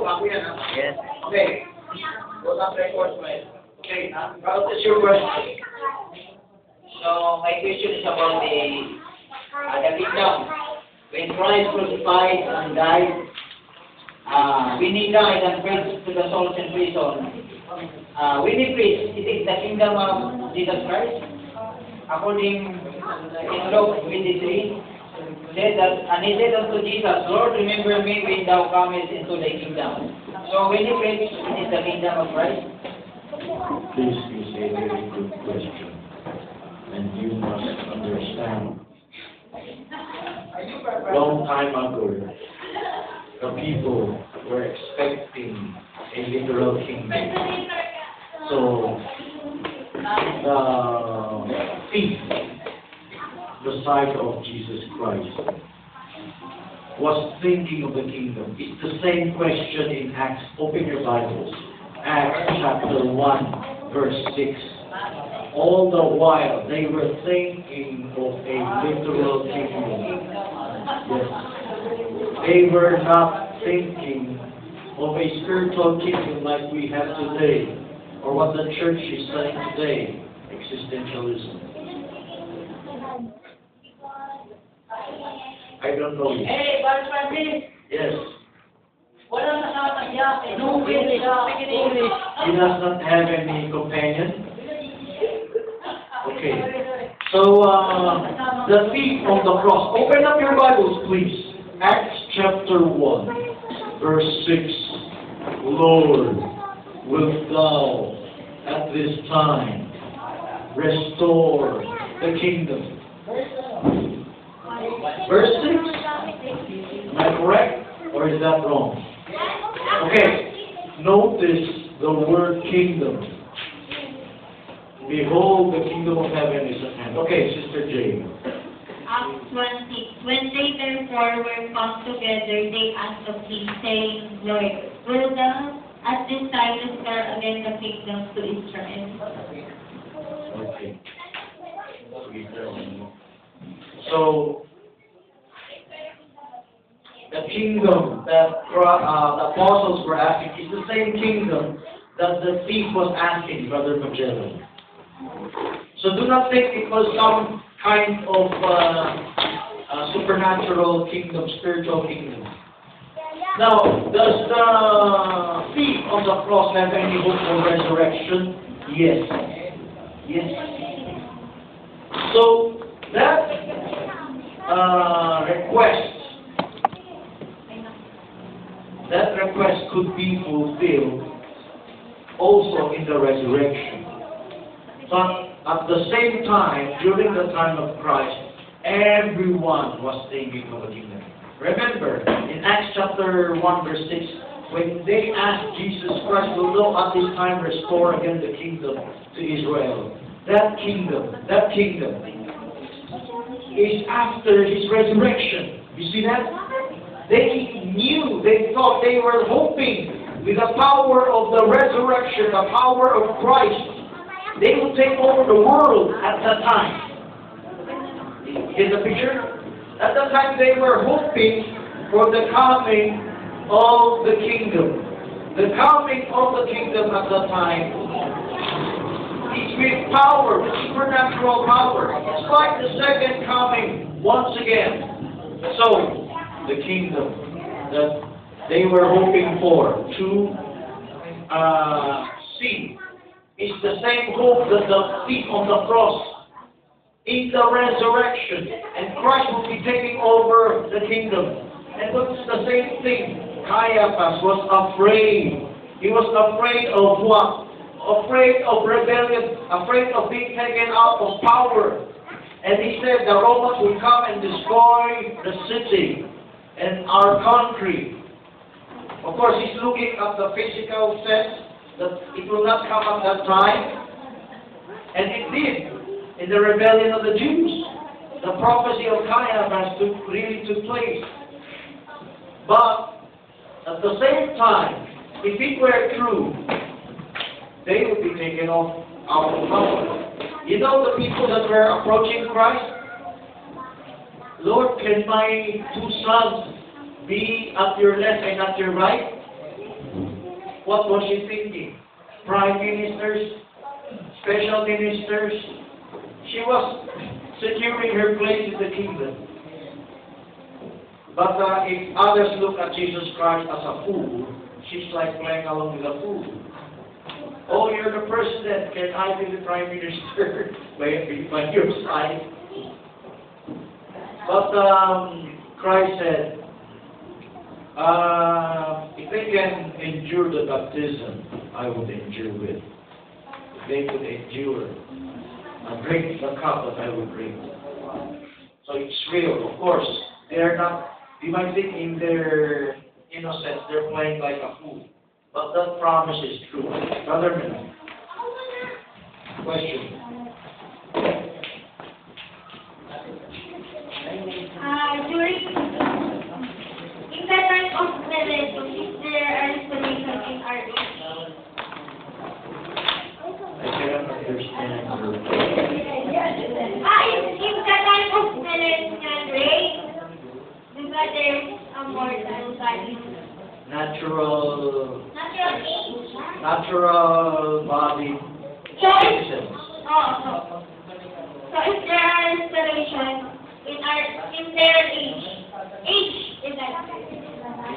Yes. Okay. What's up record, man? Okay, what is your question? So my question is about the kingdom. When Christ crucified and died, when he died and preached to the souls in prison, when he preached, it is the kingdom of Jesus Christ. According in Luke 23, said that, and he said unto Jesus, Lord, remember me when thou comest into thy kingdom. So when he preached, it is the kingdom of Christ. This is a very good question, and you must understand. Long time ago, the people were expecting a literal kingdom. So, the thief, the side of Jesus Christ, was thinking of the kingdom. It's the same question in Acts. Open your Bibles. Acts chapter 1, verse 6. All the while, they were thinking of a literal kingdom. Yes. They were not thinking of a spiritual kingdom like we have today, or what the church is saying today, existentialism. I don't know. Hey, Brother Francis, Yes. walang nakakagyakin. No, really, English. He does not have any companion. Okay. So, the thief on the cross. Open up your Bibles, please. Acts chapter 1, verse 6. Lord, wilt thou at this time restore the kingdom? Verse 6. Am I correct? Or is that wrong? Okay. Notice the word kingdom. Behold, the kingdom of heaven is at hand. Okay, Sister Jane. Acts 1:6. When they therefore were come together, they asked of him, saying, Lord, will thou at this time restore again the kingdom to Israel? Okay. So, the kingdom that the apostles were asking is the same kingdom that the thief was asking, Brother Magellan. So do not think it was some kind of supernatural kingdom, spiritual kingdom. Now, does the thief on the cross have any hope for resurrection? Yes. Yes. So, that request could be fulfilled also in the resurrection. But at the same time, during the time of Christ, everyone was thinking of a kingdom. Remember, in Acts chapter 1, verse 6, when they asked Jesus Christ, will thou at this time restore again the kingdom to Israel? That kingdom is after his resurrection. You see that? They knew, they thought, they were hoping with the power of the resurrection, the power of Christ, they would take over the world at that time. Get the picture? At that time they were hoping for the coming of the kingdom. The coming of the kingdom at that time is with power, with supernatural power. It's like the second coming once again. So, the kingdom that they were hoping for to see is the same hope that the thief on the cross is the resurrection, and Christ will be taking over the kingdom. And it's the same thing. Caiaphas was afraid. He was afraid of what? Afraid of rebellion, afraid of being taken out of power. And he said the Romans will come and destroy the city and our country. Of course, he's looking at the physical sense that it will not come at that time. And it did in the rebellion of the Jews. The prophecy of Caiaphas really took place. But at the same time, if it were true, they would be taken off out of power. You know the people that were approaching Christ? Lord, can my two sons be at your left and at your right? What was she thinking? Prime ministers, special ministers. She was securing her place in the kingdom. But if others look at Jesus Christ as a fool, she's like playing along with a fool. Oh, you're the president. Can I be the prime minister by your side? But Christ said, if they can endure the baptism, I would endure it. If they could endure and drink the cup that I would drink. So it's real, of course. They are not, you might think in their innocence, they're playing like a fool. But that promise is true. Brother Minna. Question. In the time of Miletus, is there a restoration in our age? I cannot understand her. In the time of Miletus and Ray, because there is a mortal body. Natural Age. natural body So, existence. so is there a restoration in their age? Age is that?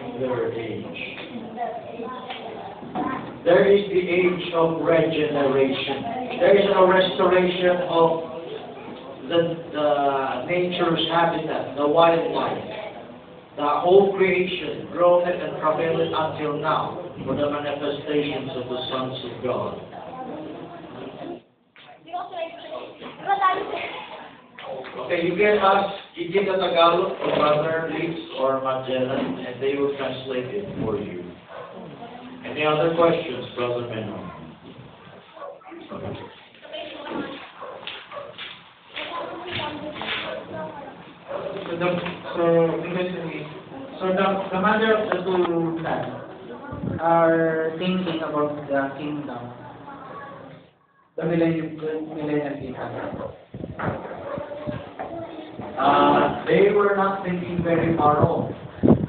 In their age. There is the age of regeneration. There is a restoration of the nature's habitat, the wildlife. The whole creation, groaneth and travaileth until now, for the manifestations of the sons of God. Okay, you can ask Gigi the Tagalog or Brother Leeds or Magellan, and they will translate it for you. Any other questions, Brother Menon? So the mother of the two sons are thinking about the kingdom, the millennial kingdom. They were not thinking very far off.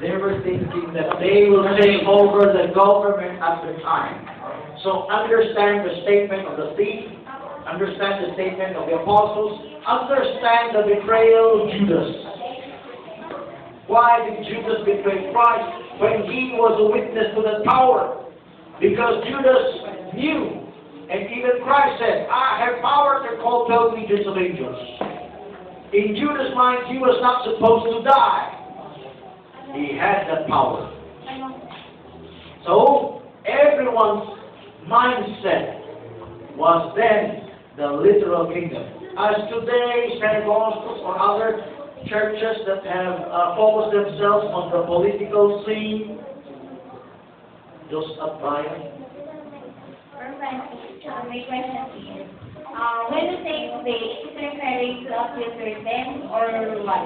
They were thinking that they will take over the government at the time. So understand the statement of the thief, understand the statement of the apostles, understand the betrayal of Judas. Why did Judas betray Christ when he was a witness to the power? Because Judas knew, and even Christ said, I have power to call 12 legions of angels. In Judas' mind, he was not supposed to die. He had that power. So, everyone's mindset was then the literal kingdom. As today, Pentecostals or other churches that have focused themselves on the political scene, just apply. My question is, when you say today, is it referring to a future then or what?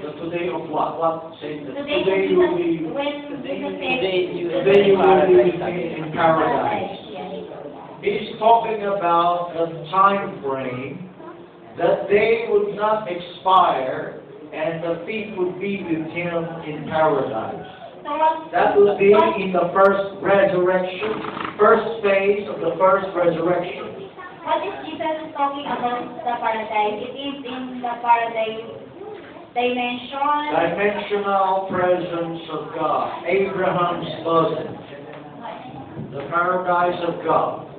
The today of what? What say that? Today, Today you will be when Jesus today you will be in paradise. He's talking about the time frame that they would not expire and the thief would be with him in paradise. That will be in the first resurrection, first phase of the first resurrection. What is Jesus talking about the paradise? It is in the paradise dimension. Dimensional presence of God. Abraham's bosom. The paradise of God.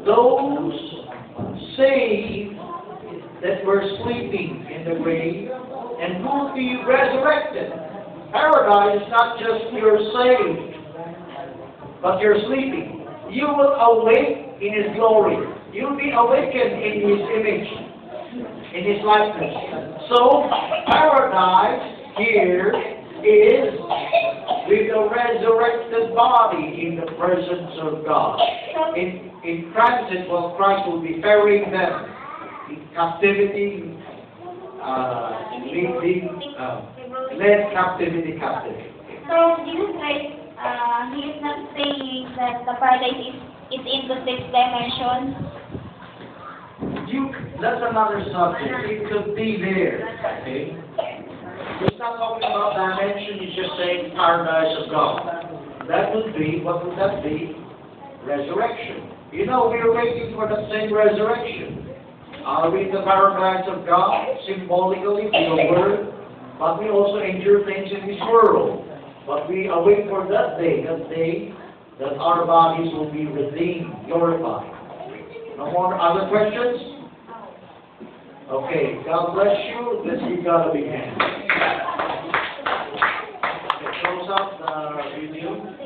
Those saved that were sleeping in the grave and will be resurrected. Paradise is not just you're saved, but you're sleeping. You will awake in His glory. You'll be awakened in His image, in His likeness. So, paradise here is with a resurrected body in the presence of God. In transit, well, Christ will be ferrying them in captivity, led captivity captive. So, Jesus Christ, He is not saying that the paradise is in the sixth dimension. That's another subject. It could be there. Okay? He's not talking about dimension, he's just saying paradise of God. That would be, what would that be? resurrection. You know, we are waiting for the same resurrection. Are we in the paradise of God, symbolically, through the Word? But we also endure things in this world. But we await for that day that our bodies will be redeemed, glorified. No more other questions? Okay, God bless you. Let's give God a big hand. Okay, close up the review.